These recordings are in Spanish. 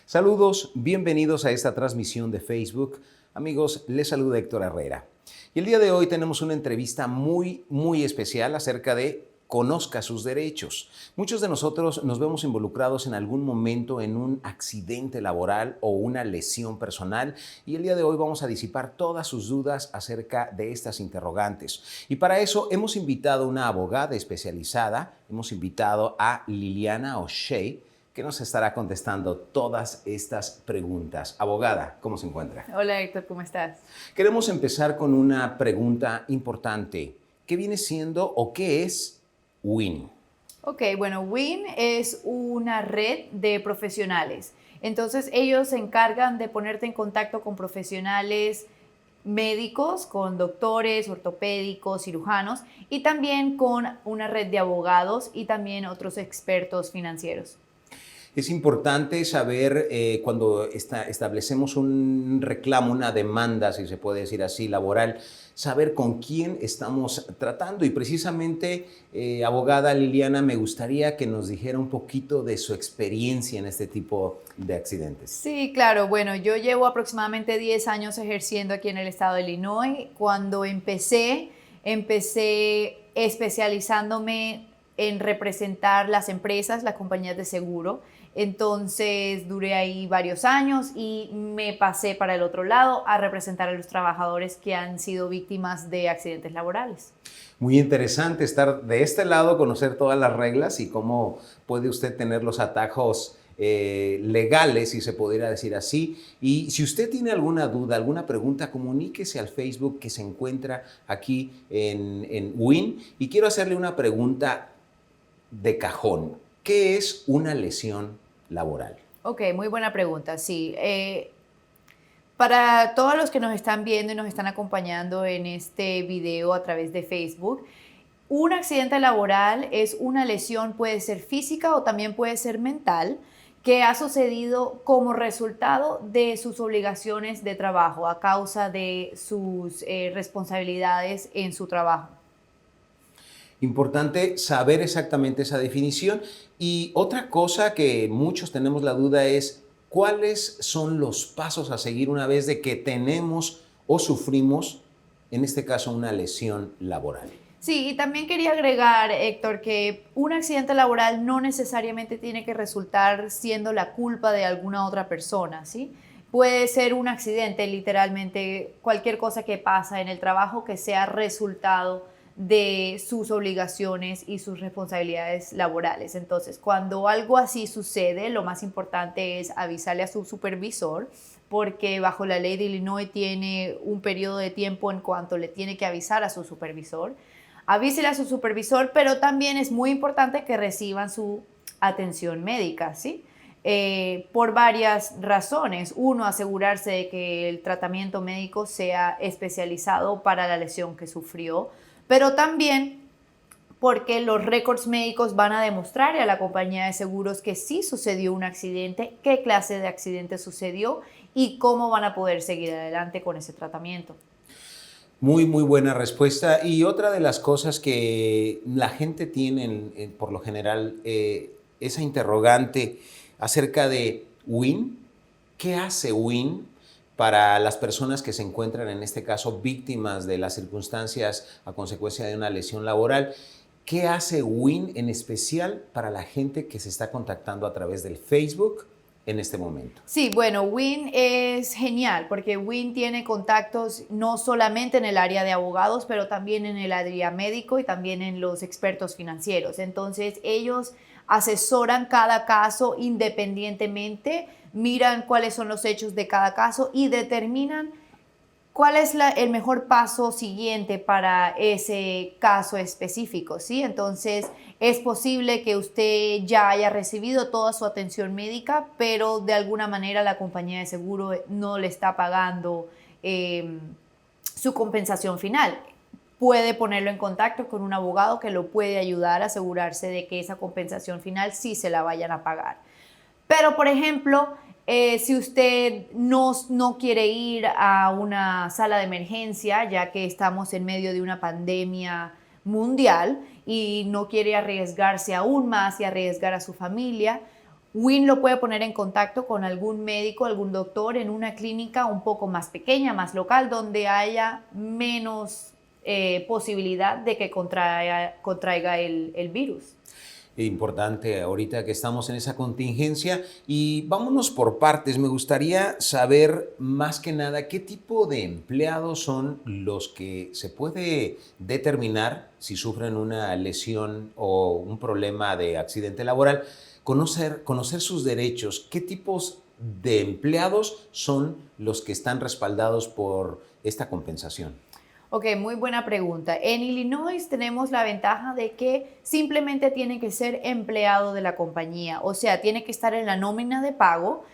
Saludos, bienvenidos a esta transmisión de Facebook. Amigos, les saluda Héctor Herrera. Y el día de hoy tenemos una entrevista muy especial acerca de conozca sus derechos. Muchos de nosotros nos vemos involucrados en algún momento en un accidente laboral o una lesión personal y el día de hoy vamos a disipar todas sus dudas acerca de estas interrogantes. Y para eso hemos invitado a una abogada especializada, hemos invitado a Liliana O'Shea, que nos estará contestando todas estas preguntas. Abogada, ¿cómo se encuentra? Hola Héctor, ¿cómo estás? Queremos empezar con una pregunta importante. ¿Qué viene siendo o qué es WIN? Ok, bueno, WIN es una red de profesionales. Entonces ellos se encargan de ponerte en contacto con profesionales médicos, con doctores, ortopédicos, cirujanos y también con una red de abogados y también otros expertos financieros. Es importante saber cuando establecemos un reclamo, una demanda, si se puede decir así, laboral, saber con quién estamos tratando. Y precisamente, abogada Liliana, me gustaría que nos dijera un poquito de su experiencia en este tipo de accidentes. Sí, claro. Bueno, yo llevo aproximadamente 10 años ejerciendo aquí en el estado de Illinois. Cuando empecé especializándome en representar las empresas, las compañías de seguro. Entonces duré ahí varios años y me pasé para el otro lado a representar a los trabajadores que han sido víctimas de accidentes laborales. Muy interesante estar de este lado, conocer todas las reglas y cómo puede usted tener los atajos legales, si se pudiera decir así. Y si usted tiene alguna duda, alguna pregunta, comuníquese al Facebook que se encuentra aquí en WIN. Y quiero hacerle una pregunta de cajón. ¿Qué es una lesión laboral? Ok, muy buena pregunta, sí. Para todos los que nos están viendo y nos están acompañando en este video a través de Facebook, un accidente laboral es una lesión, puede ser física o también puede ser mental, que ha sucedido como resultado de sus obligaciones de trabajo, a causa de sus responsabilidades en su trabajo. Importante saber exactamente esa definición. Y otra cosa que muchos tenemos la duda es, ¿cuáles son los pasos a seguir una vez de que tenemos o sufrimos, en este caso, una lesión laboral? Sí, y también quería agregar, Héctor, que un accidente laboral no necesariamente tiene que resultar siendo la culpa de alguna otra persona, ¿sí? Puede ser un accidente, literalmente cualquier cosa que pasa en el trabajo que sea resultado de sus obligaciones y sus responsabilidades laborales. Entonces, cuando algo así sucede, lo más importante es avisarle a su supervisor, porque bajo la ley de Illinois tiene un periodo de tiempo en cuanto le tiene que avisar a su supervisor. Avísele a su supervisor, pero también es muy importante que reciban su atención médica, ¿sí? Por varias razones. Uno, asegurarse de que el tratamiento médico sea especializado para la lesión que sufrió, pero también porque los récords médicos van a demostrar a la compañía de seguros que sí sucedió un accidente, qué clase de accidente sucedió y cómo van a poder seguir adelante con ese tratamiento. Muy buena respuesta. Y otra de las cosas que la gente tiene, por lo general, esa interrogante acerca de WIN. ¿Qué hace WIN para las personas que se encuentran, en este caso, víctimas de las circunstancias a consecuencia de una lesión laboral? ¿Qué hace WIN en especial para la gente que se está contactando a través del Facebook en este momento? Sí, bueno, WIN es genial porque WIN tiene contactos no solamente en el área de abogados, pero también en el área médico y también en los expertos financieros. Entonces, ellos asesoran cada caso independientemente, miran cuáles son los hechos de cada caso y determinan cuál es el mejor paso siguiente para ese caso específico, ¿sí? Entonces, es posible que usted ya haya recibido toda su atención médica, pero de alguna manera la compañía de seguro no le está pagando su compensación final. Puede ponerlo en contacto con un abogado que lo puede ayudar a asegurarse de que esa compensación final sí se la vayan a pagar. Pero, por ejemplo, si usted no quiere ir a una sala de emergencia, ya que estamos en medio de una pandemia mundial y no quiere arriesgarse aún más y arriesgar a su familia, Win lo puede poner en contacto con algún médico, algún doctor en una clínica un poco más pequeña, más local, donde haya menos posibilidad de que contraiga el virus. Importante ahorita que estamos en esa contingencia y vámonos por partes. Me gustaría saber más que nada qué tipo de empleados son los que se puede determinar si sufren una lesión o un problema de accidente laboral. Conocer sus derechos, qué tipos de empleados son los que están respaldados por esta compensación. Ok, muy buena pregunta. En Illinois tenemos la ventaja de que simplemente tiene que ser empleado de la compañía, o sea, tiene que estar en la nómina de pago,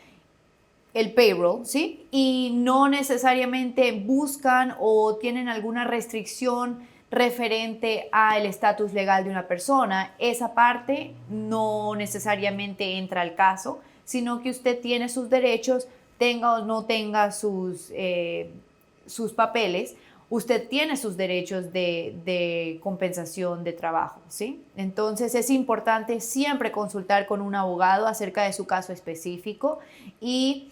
el payroll, ¿sí? Y no necesariamente buscan o tienen alguna restricción referente al estatus legal de una persona. Esa parte no necesariamente entra al caso, sino que usted tiene sus derechos, tenga o no tenga sus papeles, usted tiene sus derechos de compensación de trabajo, ¿sí? Entonces es importante siempre consultar con un abogado acerca de su caso específico y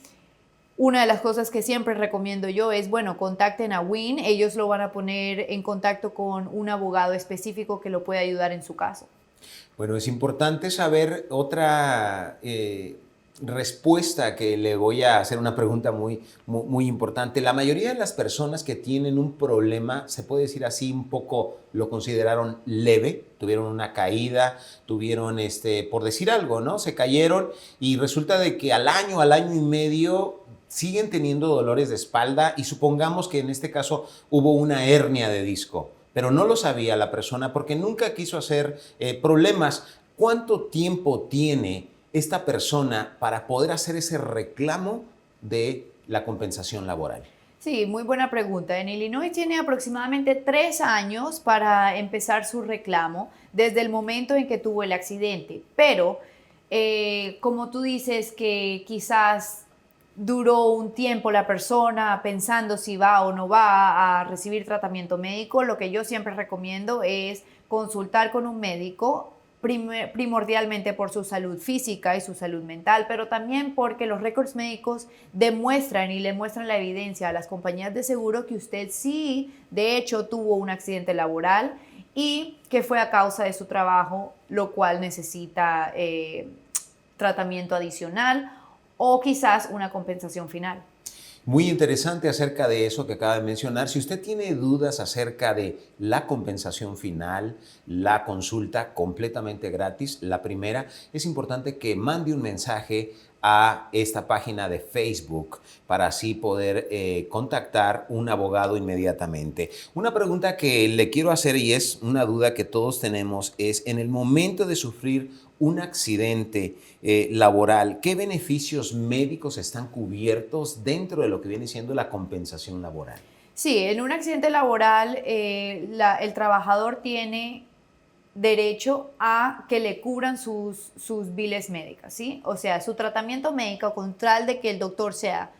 una de las cosas que siempre recomiendo yo es, bueno, contacten a Win, ellos lo van a poner en contacto con un abogado específico que lo puede ayudar en su caso. Bueno, es importante saber otra respuesta que le voy a hacer una pregunta muy importante. La mayoría de las personas que tienen un problema, se puede decir así, un poco lo consideraron leve, tuvieron una caída, tuvieron, por decir algo, ¿no? Se cayeron y resulta de que al año y medio siguen teniendo dolores de espalda y supongamos que en este caso hubo una hernia de disco, pero no lo sabía la persona porque nunca quiso hacer problemas. ¿Cuánto tiempo tiene esta persona para poder hacer ese reclamo de la compensación laboral? Sí, muy buena pregunta. En Illinois tiene aproximadamente 3 años para empezar su reclamo desde el momento en que tuvo el accidente. Pero, como tú dices que quizás duró un tiempo la persona pensando si va o no va a recibir tratamiento médico, lo que yo siempre recomiendo es consultar con un médico primordialmente por su salud física y su salud mental, pero también porque los récords médicos demuestran y le muestran la evidencia a las compañías de seguro que usted sí, de hecho, tuvo un accidente laboral y que fue a causa de su trabajo, lo cual necesita tratamiento adicional o quizás una compensación final. Muy interesante acerca de eso que acaba de mencionar. Si usted tiene dudas acerca de la compensación final, la consulta completamente gratis, la primera, es importante que mande un mensaje a esta página de Facebook para así poder contactar un abogado inmediatamente. Una pregunta que le quiero hacer y es una duda que todos tenemos es en el momento de sufrir un accidente laboral, ¿qué beneficios médicos están cubiertos dentro de lo que viene siendo la compensación laboral? Sí, en un accidente laboral el trabajador tiene derecho a que le cubran sus biles médicas, ¿sí? O sea, su tratamiento médico con tal de que el doctor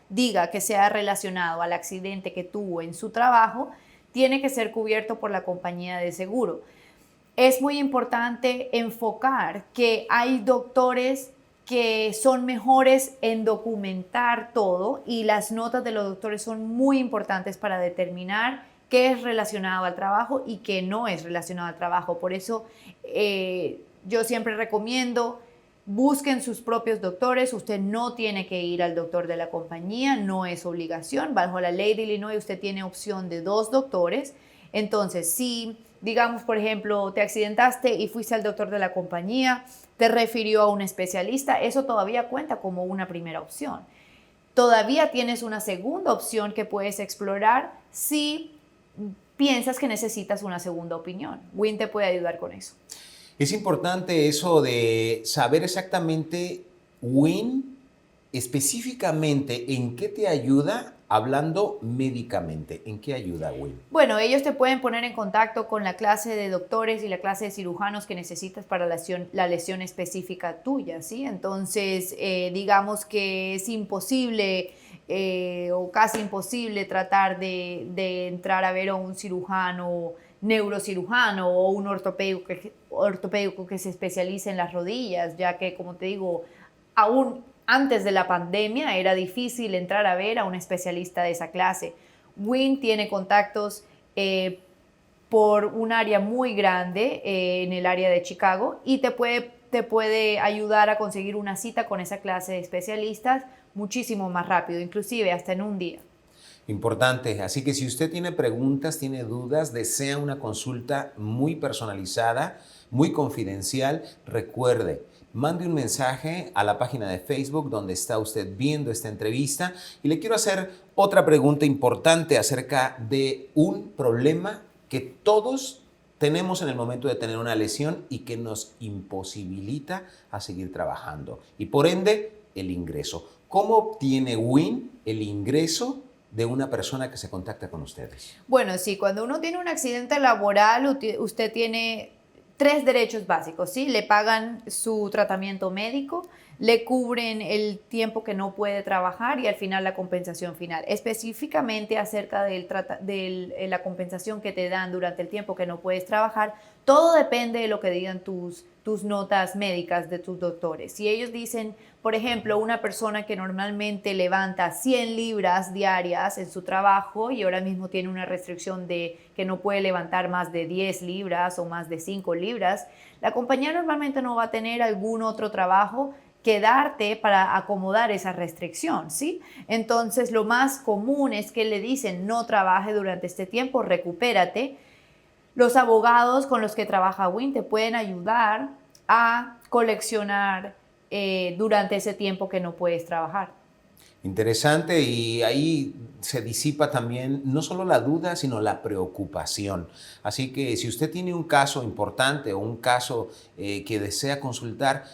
diga que sea relacionado al accidente que tuvo en su trabajo, tiene que ser cubierto por la compañía de seguro. Es muy importante enfocar que hay doctores que son mejores en documentar todo y las notas de los doctores son muy importantes para determinar qué es relacionado al trabajo y qué no es relacionado al trabajo. Por eso yo siempre recomiendo busquen sus propios doctores. Usted no tiene que ir al doctor de la compañía, no es obligación. Bajo la ley de Illinois usted tiene opción de 2 doctores. Entonces, si digamos, por ejemplo, te accidentaste y fuiste al doctor de la compañía, te refirió a un especialista, eso todavía cuenta como una primera opción. Todavía tienes una segunda opción que puedes explorar si piensas que necesitas una segunda opinión. Win te puede ayudar con eso. Es importante eso de saber exactamente, Win, específicamente en qué te ayuda hablando médicamente. ¿En qué ayuda, Win? Bueno, ellos te pueden poner en contacto con la clase de doctores y la clase de cirujanos que necesitas para la lesión específica tuya, ¿sí? Entonces, digamos que es imposible o casi imposible tratar de entrar a ver a un cirujano neurocirujano o un ortopédico que se especialice en las rodillas, ya que, como te digo, aún antes de la pandemia era difícil entrar a ver a un especialista de esa clase. Win tiene contactos por un área muy grande en el área de Chicago y te puede ayudar a conseguir una cita con esa clase de especialistas muchísimo más rápido, inclusive hasta en un día. Importante. Así que si usted tiene preguntas, tiene dudas, desea una consulta muy personalizada, muy confidencial, recuerde, mande un mensaje a la página de Facebook donde está usted viendo esta entrevista y le quiero hacer otra pregunta importante acerca de un problema que todos tenemos en el momento de tener una lesión y que nos imposibilita a seguir trabajando y por ende el ingreso. ¿Cómo obtiene Win el ingreso de una persona que se contacta con ustedes? Bueno, sí, cuando uno tiene un accidente laboral, usted tiene tres derechos básicos, ¿sí? Le pagan su tratamiento médico, le cubren el tiempo que no puede trabajar y al final la compensación final. Específicamente acerca de la compensación que te dan durante el tiempo que no puedes trabajar, todo depende de lo que digan tus notas médicas de tus doctores. Si ellos dicen, por ejemplo, una persona que normalmente levanta 100 libras diarias en su trabajo y ahora mismo tiene una restricción de que no puede levantar más de 10 libras o más de 5 libras, la compañía normalmente no va a tener algún otro trabajo que darte para acomodar esa restricción, ¿sí? Entonces, lo más común es que le dicen no trabaje durante este tiempo, recupérate. Los abogados con los que trabaja Win te pueden ayudar a coleccionar durante ese tiempo que no puedes trabajar. Interesante, y ahí se disipa también no solo la duda, sino la preocupación. Así que si usted tiene un caso importante o un caso que desea consultar,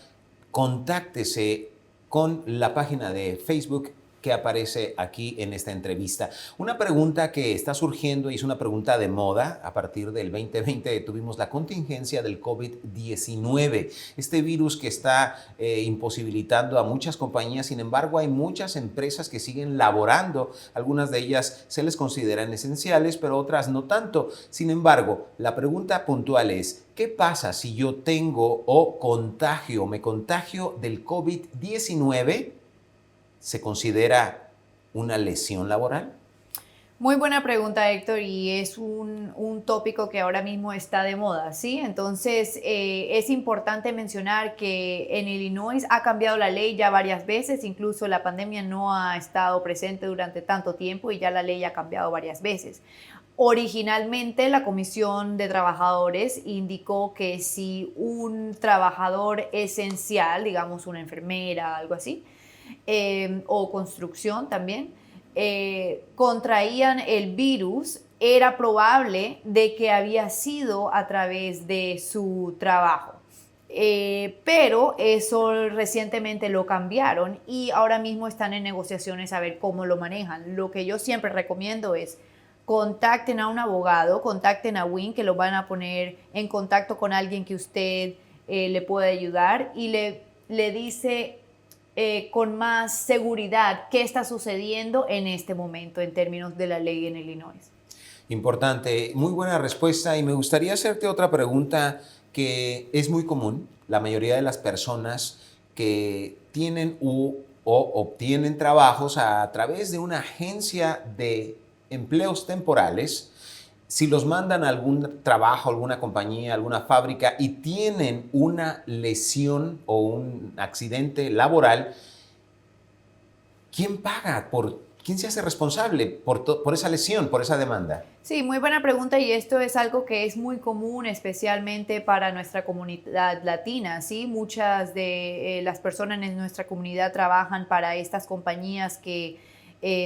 contáctese con la página de Facebook que aparece aquí en esta entrevista. Una pregunta que está surgiendo y es una pregunta de moda. A partir del 2020 tuvimos la contingencia del COVID-19, este virus que está imposibilitando a muchas compañías. Sin embargo, hay muchas empresas que siguen laborando. Algunas de ellas se les consideran esenciales, pero otras no tanto. Sin embargo, la pregunta puntual es, ¿qué pasa si yo tengo o me contagio del COVID-19? ¿Se considera una lesión laboral? Muy buena pregunta, Héctor, y es un tópico que ahora mismo está de moda, ¿sí? Entonces, es importante mencionar que en Illinois ha cambiado la ley ya varias veces, incluso la pandemia no ha estado presente durante tanto tiempo y ya la ley ha cambiado varias veces. Originalmente, la Comisión de Trabajadores indicó que si un trabajador esencial, digamos una enfermera, algo así, o construcción también, contraían el virus, era probable de que había sido a través de su trabajo. Pero eso recientemente lo cambiaron y ahora mismo están en negociaciones a ver cómo lo manejan. Lo que yo siempre recomiendo es contacten a un abogado, contacten a Win, que lo van a poner en contacto con alguien que usted le pueda ayudar y le dice con más seguridad qué está sucediendo en este momento en términos de la ley en Illinois. Importante, muy buena respuesta, y me gustaría hacerte otra pregunta que es muy común. La mayoría de las personas que tienen o obtienen trabajos a través de una agencia de empleos temporales, si los mandan a algún trabajo, alguna compañía, alguna fábrica y tienen una lesión o un accidente laboral, ¿quién paga? ¿Quién se hace responsable por esa lesión, por esa demanda? Sí, muy buena pregunta, y esto es algo que es muy común, especialmente para nuestra comunidad latina, ¿sí? Muchas de las personas en nuestra comunidad trabajan para estas compañías que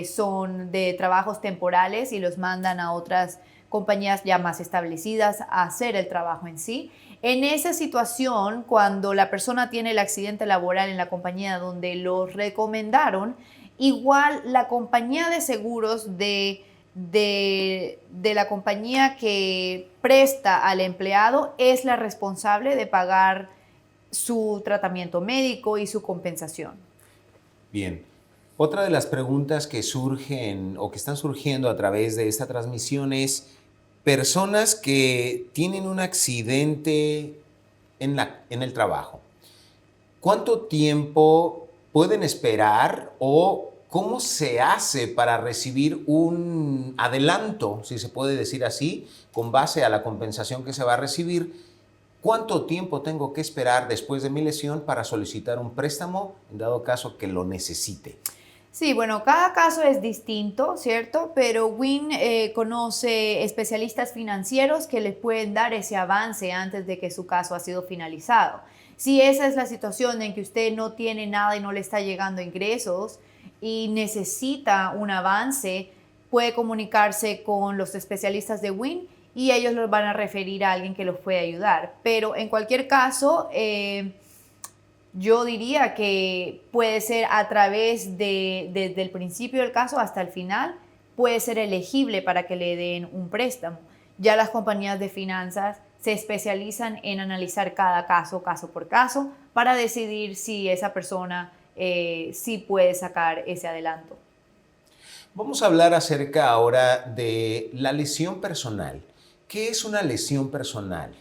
son de trabajos temporales y los mandan a otras compañías ya más establecidas a hacer el trabajo en sí. En esa situación, cuando la persona tiene el accidente laboral en la compañía donde lo recomendaron, igual la compañía de seguros de la compañía que presta al empleado es la responsable de pagar su tratamiento médico y su compensación. Bien. Otra de las preguntas que surgen o que están surgiendo a través de esta transmisión es personas que tienen un accidente en el trabajo. ¿Cuánto tiempo pueden esperar o cómo se hace para recibir un adelanto, si se puede decir así, con base a la compensación que se va a recibir? ¿Cuánto tiempo tengo que esperar después de mi lesión para solicitar un préstamo en dado caso que lo necesite? Sí, bueno, cada caso es distinto, ¿cierto? Pero Win conoce especialistas financieros que les pueden dar ese avance antes de que su caso ha sido finalizado. Si esa es la situación en que usted no tiene nada y no le está llegando ingresos y necesita un avance, puede comunicarse con los especialistas de Win y ellos los van a referir a alguien que los puede ayudar. Pero en cualquier caso, yo diría que puede ser a través desde el principio del caso hasta el final, puede ser elegible para que le den un préstamo. Ya las compañías de finanzas se especializan en analizar cada caso, caso por caso, para decidir si esa persona sí puede sacar ese adelanto. Vamos a hablar acerca ahora de la lesión personal. ¿Qué es una lesión personal?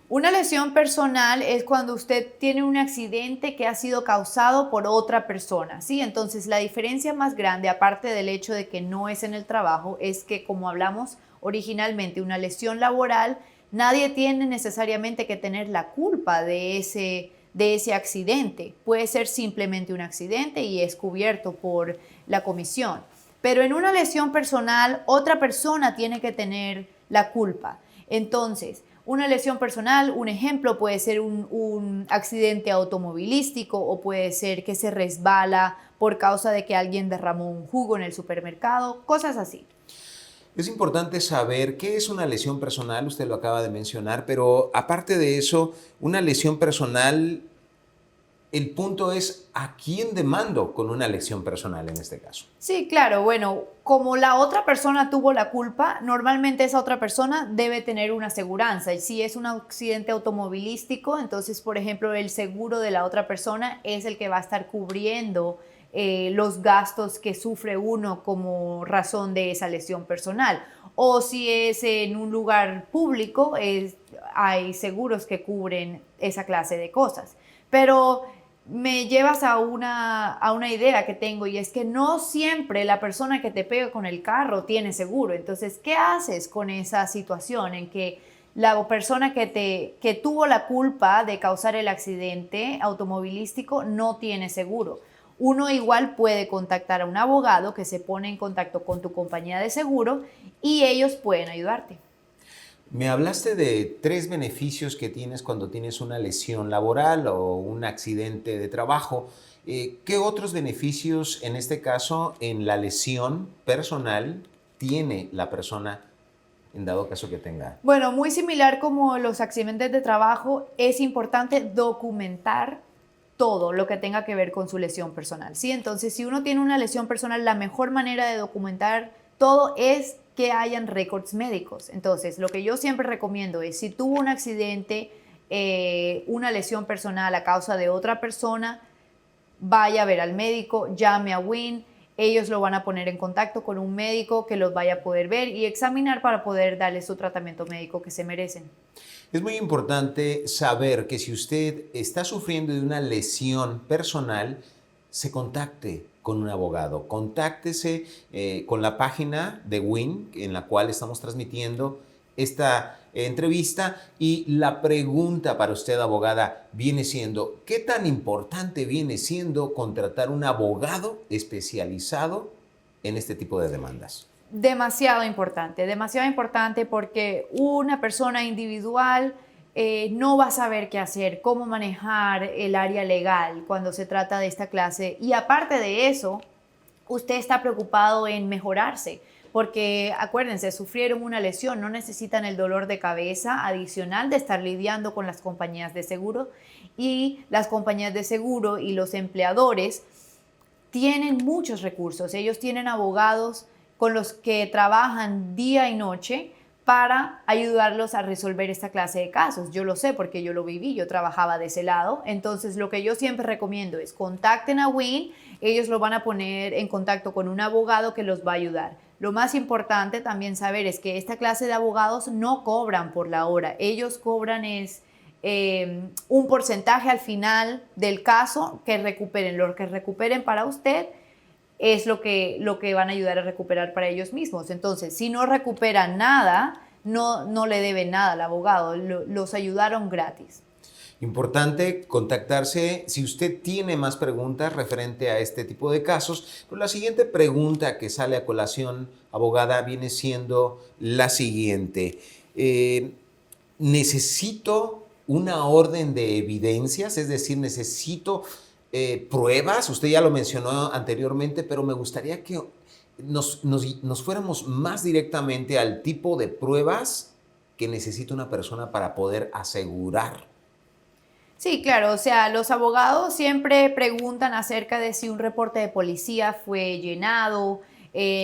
Una lesión personal es cuando usted tiene un accidente que ha sido causado por otra persona, ¿sí? Entonces, la diferencia más grande, aparte del hecho de que no es en el trabajo, es que, como hablamos originalmente, una lesión laboral, nadie tiene necesariamente que tener la culpa de ese accidente. Puede ser simplemente un accidente y es cubierto por la comisión. Pero en una lesión personal, otra persona tiene que tener la culpa. Entonces, una lesión personal, un ejemplo, puede ser un accidente automovilístico o puede ser que se resbala por causa de que alguien derramó un jugo en el supermercado, cosas así. Es importante saber qué es una lesión personal, usted lo acaba de mencionar, pero aparte de eso, una lesión personal, el punto es a quién demando con una lesión personal en este caso. Sí, claro, bueno, como la otra persona tuvo la culpa, normalmente esa otra persona debe tener una aseguranza. Y si es un accidente automovilístico, entonces, por ejemplo, el seguro de la otra persona es el que va a estar cubriendo los gastos que sufre uno como razón de esa lesión personal. O si es en un lugar público, hay seguros que cubren esa clase de cosas. Pero me llevas a una idea que tengo y es que no siempre la persona que te pega con el carro tiene seguro. Entonces, ¿qué haces con esa situación en que la persona que tuvo la culpa de causar el accidente automovilístico no tiene seguro? Uno igual puede contactar a un abogado que se pone en contacto con tu compañía de seguro y ellos pueden ayudarte. Me hablaste de 3 beneficios que tienes cuando tienes una lesión laboral o un accidente de trabajo. ¿Qué otros beneficios, en este caso, en la lesión personal, tiene la persona en dado caso que tenga? Bueno, muy similar como los accidentes de trabajo, es importante documentar todo lo que tenga que ver con su lesión personal, ¿sí? Entonces, si uno tiene una lesión personal, la mejor manera de documentar todo es que hayan récords médicos. Entonces, lo que yo siempre recomiendo es, si tuvo un accidente, una lesión personal a causa de otra persona, vaya a ver al médico, llame a WIN, ellos lo van a poner en contacto con un médico que los vaya a poder ver y examinar para poder darles su tratamiento médico que se merecen. Es muy importante saber que si usted está sufriendo de una lesión personal, se contacte con un abogado. Contáctese con la página de WIN en la cual estamos transmitiendo esta entrevista y la pregunta para usted, abogada, viene siendo, ¿qué tan importante viene siendo contratar un abogado especializado en este tipo de demandas? Demasiado importante porque una persona individual no va a saber qué hacer, cómo manejar el área legal cuando se trata de esta clase. Y aparte de eso, usted está preocupado en mejorarse, porque acuérdense, sufrieron una lesión, no necesitan el dolor de cabeza adicional de estar lidiando con las compañías de seguro y las compañías de seguro y los empleadores tienen muchos recursos. Ellos tienen abogados con los que trabajan día y noche para ayudarlos a resolver esta clase de casos. Yo lo sé porque yo lo viví, yo trabajaba de ese lado. Entonces, lo que yo siempre recomiendo es contacten a WIN, ellos lo van a poner en contacto con un abogado que los va a ayudar. Lo más importante también saber es que esta clase de abogados no cobran por la hora, ellos cobran un porcentaje al final del caso que recuperen. Lo que recuperen para usted es lo que van a ayudar a recuperar para ellos mismos. Entonces, si no recuperan nada, no le deben nada al abogado, los ayudaron gratis. Importante contactarse si usted tiene más preguntas referente a este tipo de casos. Pero la siguiente pregunta que sale a colación, abogada, viene siendo la siguiente. ¿Necesito una orden de evidencias? Es decir, ¿necesito pruebas? Usted ya lo mencionó anteriormente, pero me gustaría que nos fuéramos más directamente al tipo de pruebas que necesita una persona para poder asegurar. Sí, claro, o sea, los abogados siempre preguntan acerca de si un reporte de policía fue llenado.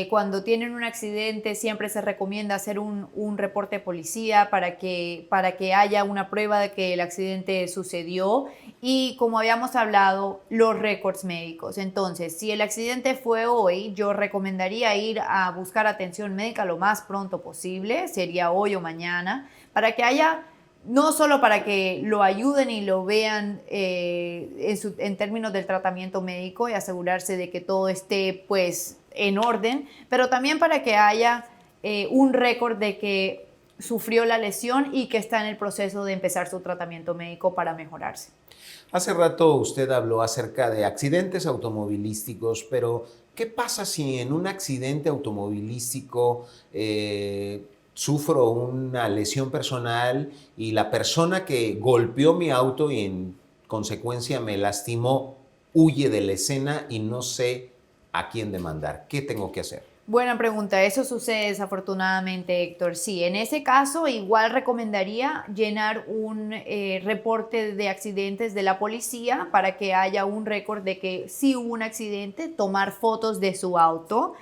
Cuando tienen un accidente siempre se recomienda hacer un reporte de policía para que haya una prueba de que el accidente sucedió. Y como habíamos hablado, los récords médicos. Entonces, si el accidente fue hoy, yo recomendaría ir a buscar atención médica lo más pronto posible, sería hoy o mañana, para que haya... No solo para que lo ayuden y lo vean en términos del tratamiento médico y asegurarse de que todo esté pues en orden, pero también para que haya un récord de que sufrió la lesión y que está en el proceso de empezar su tratamiento médico para mejorarse. Hace rato usted habló acerca de accidentes automovilísticos, pero ¿qué pasa si en un accidente automovilístico sufro una lesión personal y la persona que golpeó mi auto y en consecuencia me lastimó huye de la escena y no sé a quién demandar? ¿Qué tengo que hacer? Buena pregunta, eso sucede desafortunadamente, Héctor. Sí, en ese caso igual recomendaría llenar un reporte de accidentes de la policía para que haya un récord de que sí hubo un accidente, tomar fotos de su auto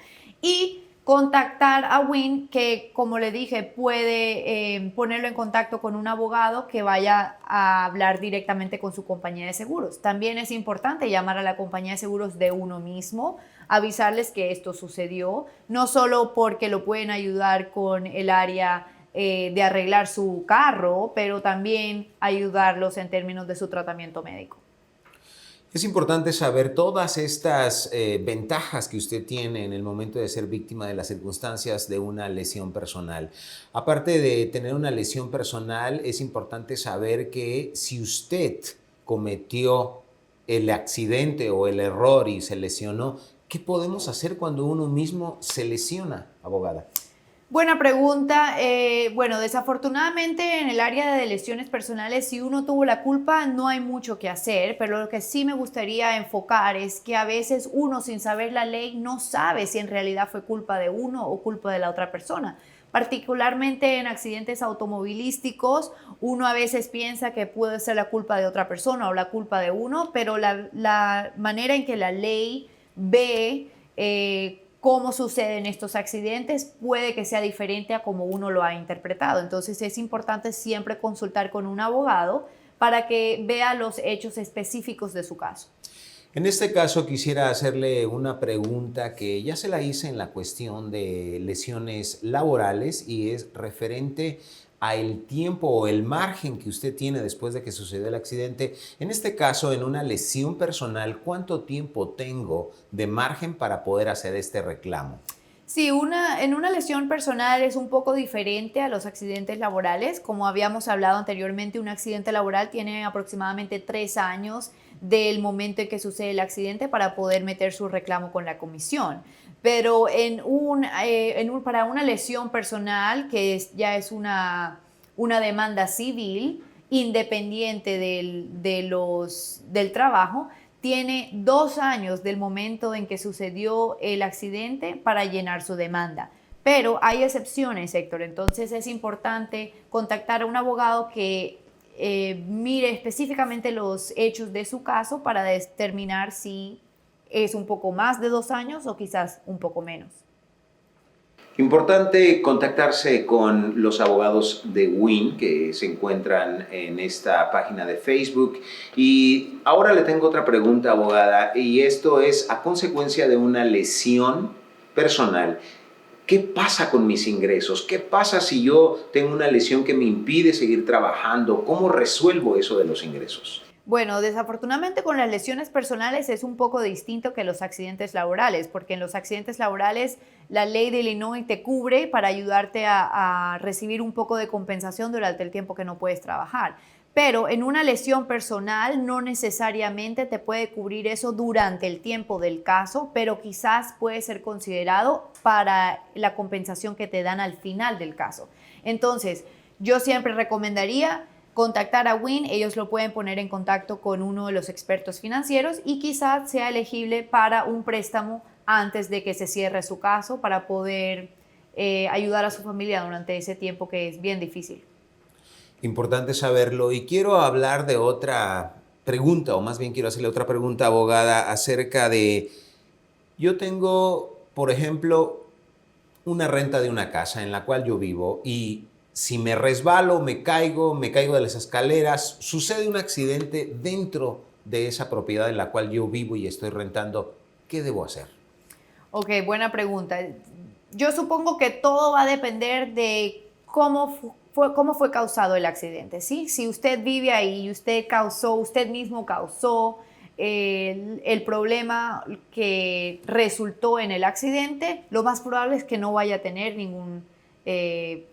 y contactar a Win, que como le dije puede ponerlo en contacto con un abogado que vaya a hablar directamente con su compañía de seguros. También es importante llamar a la compañía de seguros de uno mismo, avisarles que esto sucedió, no solo porque lo pueden ayudar con el área de arreglar su carro, pero también ayudarlos en términos de su tratamiento médico. Es importante saber todas estas ventajas que usted tiene en el momento de ser víctima de las circunstancias de una lesión personal. Aparte de tener una lesión personal, es importante saber que si usted cometió el accidente o el error y se lesionó, ¿qué podemos hacer cuando uno mismo se lesiona, abogada? Buena pregunta. Bueno, desafortunadamente en el área de lesiones personales, si uno tuvo la culpa, no hay mucho que hacer, pero lo que sí me gustaría enfocar es que a veces uno, sin saber la ley, no sabe si en realidad fue culpa de uno o culpa de la otra persona. Particularmente en accidentes automovilísticos, uno a veces piensa que puede ser la culpa de otra persona o la culpa de uno, pero la manera en que la ley ve cómo suceden estos accidentes puede que sea diferente a como uno lo ha interpretado. Entonces es importante siempre consultar con un abogado para que vea los hechos específicos de su caso. En este caso quisiera hacerle una pregunta que ya se la hice en la cuestión de lesiones laborales y es referente a el tiempo o el margen que usted tiene después de que sucedió el accidente. En este caso, en una lesión personal, ¿cuánto tiempo tengo de margen para poder hacer este reclamo? Sí, en una lesión personal es un poco diferente a los accidentes laborales. Como habíamos hablado anteriormente, un accidente laboral tiene aproximadamente 3 años del momento en que sucede el accidente para poder meter su reclamo con la comisión. Pero para una lesión personal, que ya es una demanda civil independiente del trabajo, tiene 2 años del momento en que sucedió el accidente para llenar su demanda. Pero hay excepciones, Héctor, entonces es importante contactar a un abogado que mire específicamente los hechos de su caso para determinar si es un poco más de 2 años o quizás un poco menos. Importante contactarse con los abogados de Win que se encuentran en esta página de Facebook. Y ahora le tengo otra pregunta, abogada, y esto es a consecuencia de una lesión personal. ¿qué pasa con mis ingresos? ¿Qué pasa si yo tengo una lesión que me impide seguir trabajando? ¿Cómo resuelvo eso de los ingresos? Bueno, desafortunadamente con las lesiones personales es un poco distinto que los accidentes laborales, porque en los accidentes laborales la ley de Illinois te cubre para ayudarte a recibir un poco de compensación durante el tiempo que no puedes trabajar. Pero en una lesión personal no necesariamente te puede cubrir eso durante el tiempo del caso, pero quizás puede ser considerado para la compensación que te dan al final del caso. Entonces, yo siempre recomendaría contactar a Win, ellos lo pueden poner en contacto con uno de los expertos financieros y quizás sea elegible para un préstamo antes de que se cierre su caso para poder ayudar a su familia durante ese tiempo que es bien difícil. Importante saberlo. Y quiero hablar de otra pregunta, o más bien quiero hacerle otra pregunta, abogada, acerca de, yo tengo, por ejemplo, una renta de una casa en la cual yo vivo y si me resbalo, me caigo de las escaleras, sucede un accidente dentro de esa propiedad en la cual yo vivo y estoy rentando, ¿qué debo hacer? Ok, buena pregunta. Yo supongo que todo va a depender de cómo fue causado el accidente, ¿sí? Si usted vive ahí y usted mismo causó el problema que resultó en el accidente, lo más probable es que no vaya a tener ningún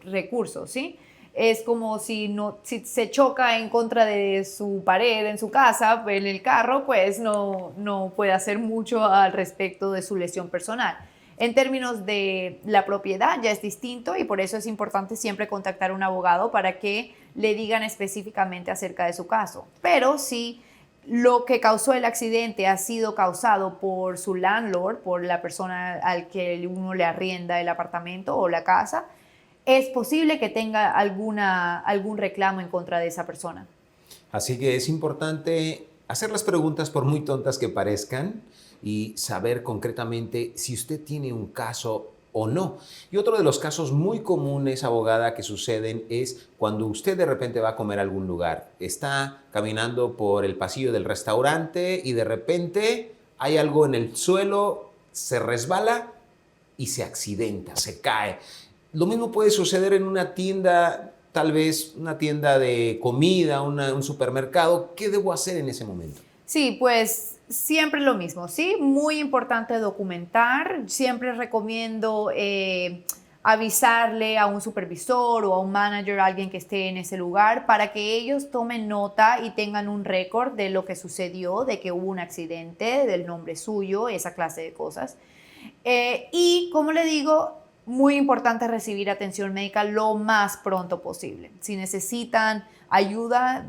recurso, ¿sí? Es como si se choca en contra de su pared en su casa, en el carro, pues no puede hacer mucho al respecto de su lesión personal. En términos de la propiedad ya es distinto y por eso es importante siempre contactar a un abogado para que le digan específicamente acerca de su caso. Pero si lo que causó el accidente ha sido causado por su landlord, por la persona al que uno le arrienda el apartamento o la casa, es posible que tenga algún reclamo en contra de esa persona. Así que es importante hacer las preguntas por muy tontas que parezcan y saber concretamente si usted tiene un caso o no. Y otro de los casos muy comunes, abogada, que suceden es cuando usted de repente va a comer a algún lugar. Está caminando por el pasillo del restaurante y de repente hay algo en el suelo, se resbala y se accidenta, se cae. Lo mismo puede suceder en una tienda, tal vez una tienda de comida, un supermercado. ¿Qué debo hacer en ese momento? Sí, pues siempre lo mismo, ¿sí? Muy importante documentar. Siempre recomiendo avisarle a un supervisor o a un manager, a alguien que esté en ese lugar, para que ellos tomen nota y tengan un récord de lo que sucedió, de que hubo un accidente, del nombre suyo, esa clase de cosas. Y como le digo, muy importante recibir atención médica lo más pronto posible. Si necesitan ayuda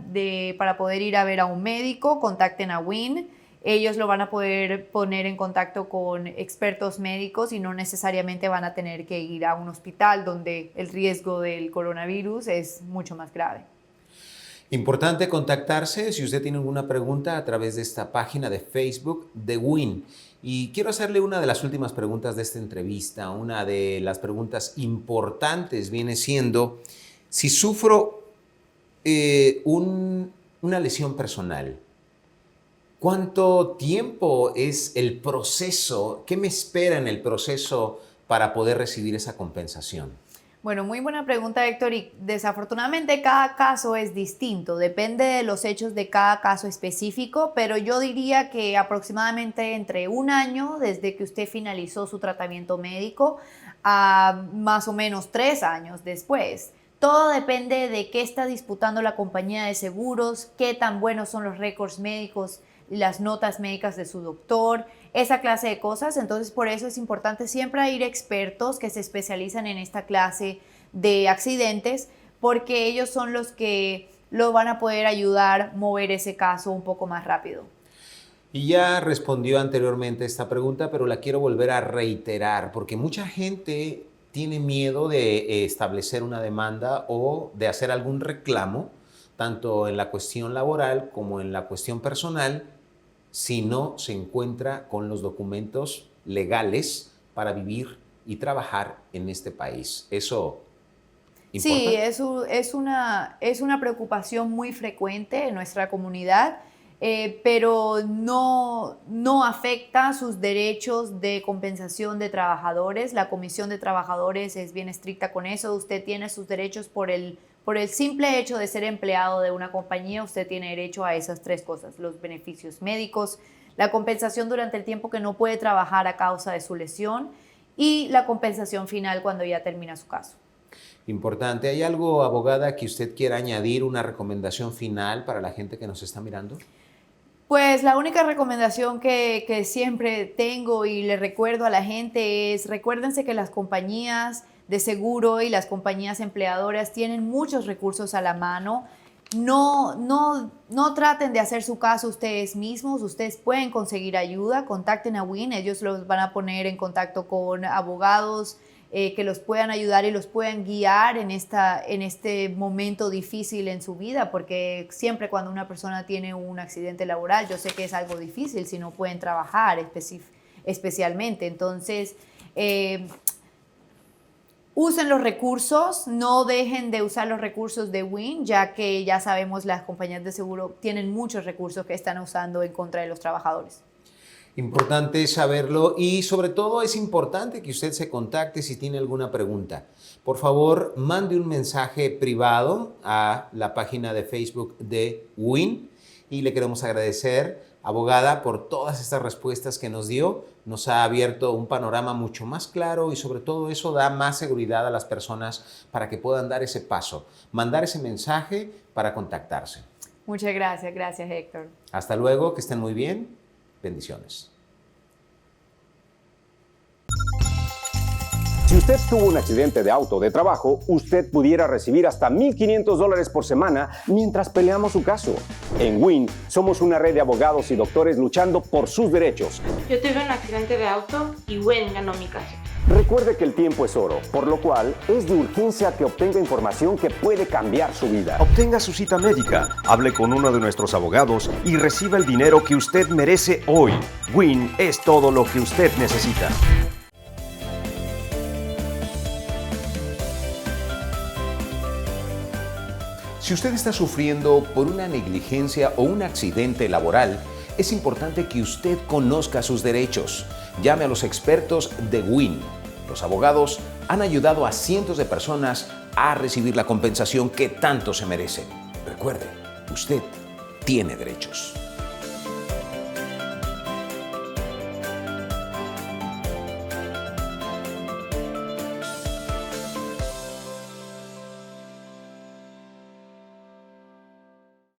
para poder ir a ver a un médico, contacten a WIN. Ellos lo van a poder poner en contacto con expertos médicos y no necesariamente van a tener que ir a un hospital donde el riesgo del coronavirus es mucho más grave. Importante contactarse si usted tiene alguna pregunta a través de esta página de Facebook de WIN. Y quiero hacerle una de las últimas preguntas de esta entrevista. Una de las preguntas importantes viene siendo, si sufro una lesión personal, ¿cuánto tiempo es el proceso? ¿Qué me espera en el proceso para poder recibir esa compensación? Bueno, muy buena pregunta, Héctor, y desafortunadamente cada caso es distinto, depende de los hechos de cada caso específico, pero yo diría que aproximadamente entre un año desde que usted finalizó su tratamiento médico a más o menos 3 años después. Todo depende de qué está disputando la compañía de seguros, qué tan buenos son los récords médicos, las notas médicas de su doctor, esa clase de cosas. Entonces, por eso es importante siempre ir a expertos que se especializan en esta clase de accidentes, porque ellos son los que lo van a poder ayudar a mover ese caso un poco más rápido. Y ya respondió anteriormente esta pregunta, pero la quiero volver a reiterar, porque mucha gente tiene miedo de establecer una demanda o de hacer algún reclamo, tanto en la cuestión laboral como en la cuestión personal, si no se encuentra con los documentos legales para vivir y trabajar en este país. ¿Eso importa? Sí, es una preocupación muy frecuente en nuestra comunidad. pero no afecta sus derechos de compensación de trabajadores. La Comisión de Trabajadores es bien estricta con eso. Usted tiene sus derechos por el simple hecho de ser empleado de una compañía. Usted tiene derecho a esas 3 cosas: los beneficios médicos, la compensación durante el tiempo que no puede trabajar a causa de su lesión y la compensación final cuando ya termina su caso. Importante. ¿Hay algo, abogada, que usted quiera añadir, una recomendación final para la gente que nos está mirando? Pues la única recomendación que siempre tengo y le recuerdo a la gente es: recuérdense que las compañías de seguro y las compañías empleadoras tienen muchos recursos a la mano. No traten de hacer su caso ustedes mismos. Ustedes pueden conseguir ayuda. Contacten a WIN. Ellos los van a poner en contacto con abogados que los puedan ayudar y los puedan guiar en este momento difícil en su vida, porque siempre cuando una persona tiene un accidente laboral, yo sé que es algo difícil si no pueden trabajar especialmente. Entonces, usen los recursos, no dejen de usar los recursos de WIN, ya que ya sabemos las compañías de seguro tienen muchos recursos que están usando en contra de los trabajadores. Importante saberlo y sobre todo es importante que usted se contacte si tiene alguna pregunta. Por favor, mande un mensaje privado a la página de Facebook de WIN y le queremos agradecer, abogada, por todas estas respuestas que nos dio. Nos ha abierto un panorama mucho más claro y sobre todo eso da más seguridad a las personas para que puedan dar ese paso, mandar ese mensaje para contactarse. Muchas gracias, Héctor. Hasta luego, que estén muy bien. Bendiciones. Si usted tuvo un accidente de auto o de trabajo, usted pudiera recibir hasta $1,500 por semana mientras peleamos su caso. En WIN somos una red de abogados y doctores luchando por sus derechos. Yo tuve un accidente de auto y WIN ganó mi caso. Recuerde que el tiempo es oro, por lo cual es de urgencia que obtenga información que puede cambiar su vida. Obtenga su cita médica, hable con uno de nuestros abogados y reciba el dinero que usted merece hoy. WIN es todo lo que usted necesita. Si usted está sufriendo por una negligencia o un accidente laboral, es importante que usted conozca sus derechos. Llame a los expertos de WIN. Los abogados han ayudado a cientos de personas a recibir la compensación que tanto se merece. Recuerde, usted tiene derechos.